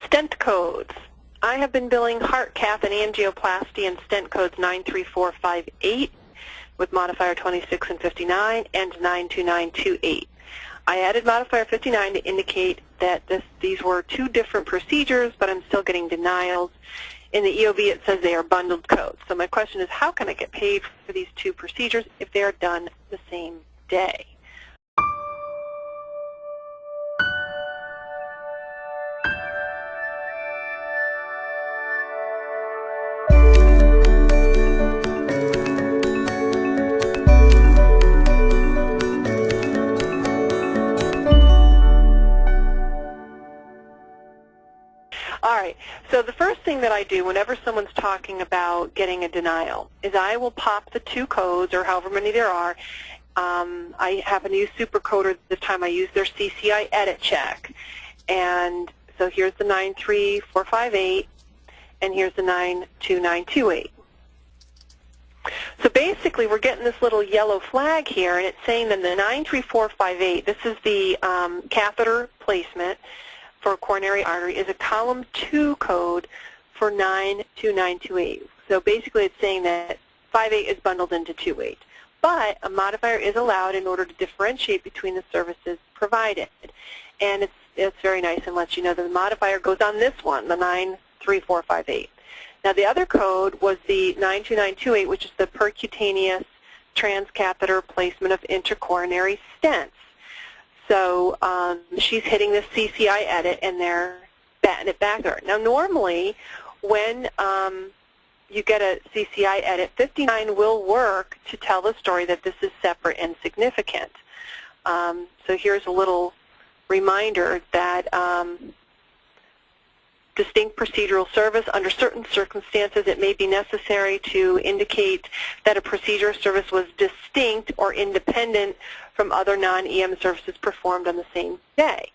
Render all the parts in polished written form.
Stent Codes. I have been billing heart, cath, and angioplasty and Stent Codes 93458 with modifier 26 and 59 and 92928. I added modifier 59 to indicate that these were two different procedures, but I'm still getting denials. In the EOB it says they are bundled codes. So my question is, how can I get paid for these two procedures if they are done the same day? All right, so the first thing that I do whenever someone's talking about getting a denial is I will pop the two codes, or however many there are. I happen to use SuperCoder this time. I use their CCI Edit Check. And so here's the 93458, and here's the 92928. So basically we're getting this little yellow flag here, and it's saying that the 93458, this is the catheter placement for coronary artery, is a column 2 code for 92928. So basically it's saying that 58 is bundled into 28. But a modifier is allowed in order to differentiate between the services provided. And it's very nice and lets you know that the modifier goes on this one, the 93458. Now the other code was the 92928, which is the percutaneous transcatheter placement of intracoronary stents. So she's hitting this CCI edit, and they're batting it back there. Now normally when you get a CCI edit, 59 will work to tell the story that this is separate and significant. So here's a little reminder that distinct procedural service, under certain circumstances it may be necessary to indicate that a procedure or service was distinct or independent from other non-EM services performed on the same day.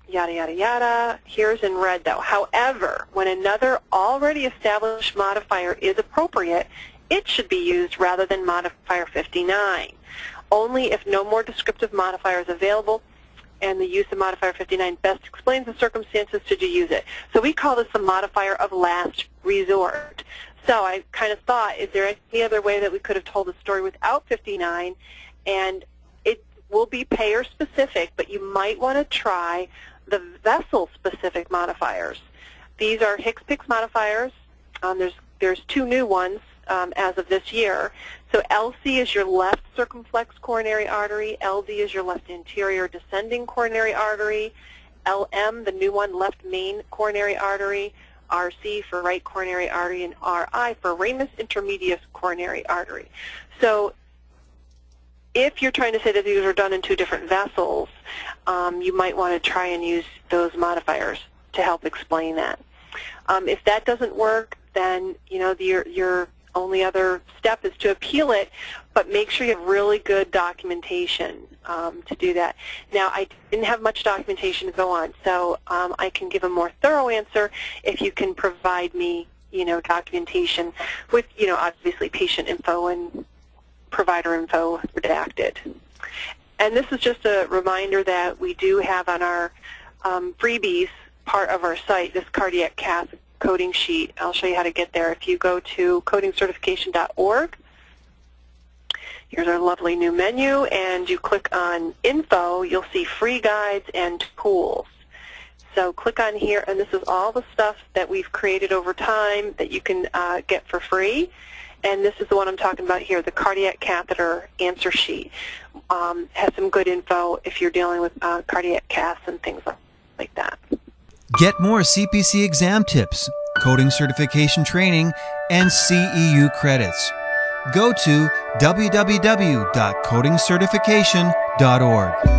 Yada, yada, yada. Here's in red, though. However, when another already established modifier is appropriate, it should be used rather than modifier 59. Only if no more descriptive modifier is available and the use of modifier 59 best explains the circumstances to use it. So we call this the modifier of last resort. So I kind of thought, is there any other way that we could have told the story without 59? And it will be payer specific, but you might want to try the vessel specific modifiers. These are Hicks-Picks modifiers. There's two new ones as of this year. So LC is your left circumflex coronary artery, LD is your left anterior descending coronary artery, LM, the new one, left main coronary artery, RC for right coronary artery, and RI for ramus intermedius coronary artery. So if you're trying to say that these are done in two different vessels, you might want to try and use those modifiers to help explain that. If that doesn't work, then your only other step is to appeal it, but make sure you have really good documentation to do that. Now, I didn't have much documentation to go on, so I can give a more thorough answer if you can provide me, documentation with, obviously patient info and provider info redacted. And this is just a reminder that we do have on our freebies part of our site, this cardiac cath coding sheet. I'll show you how to get there. If you go to codingcertification.org, here's our lovely new menu, and you click on info, you'll see free guides and tools. So click on here, and this is all the stuff that we've created over time that you can get for free. And this is the one I'm talking about here, the cardiac catheter answer sheet. Has some good info if you're dealing with cardiac caths and things like that. Get more CPC exam tips, coding certification training, and CEU credits. Go to www.codingcertification.org.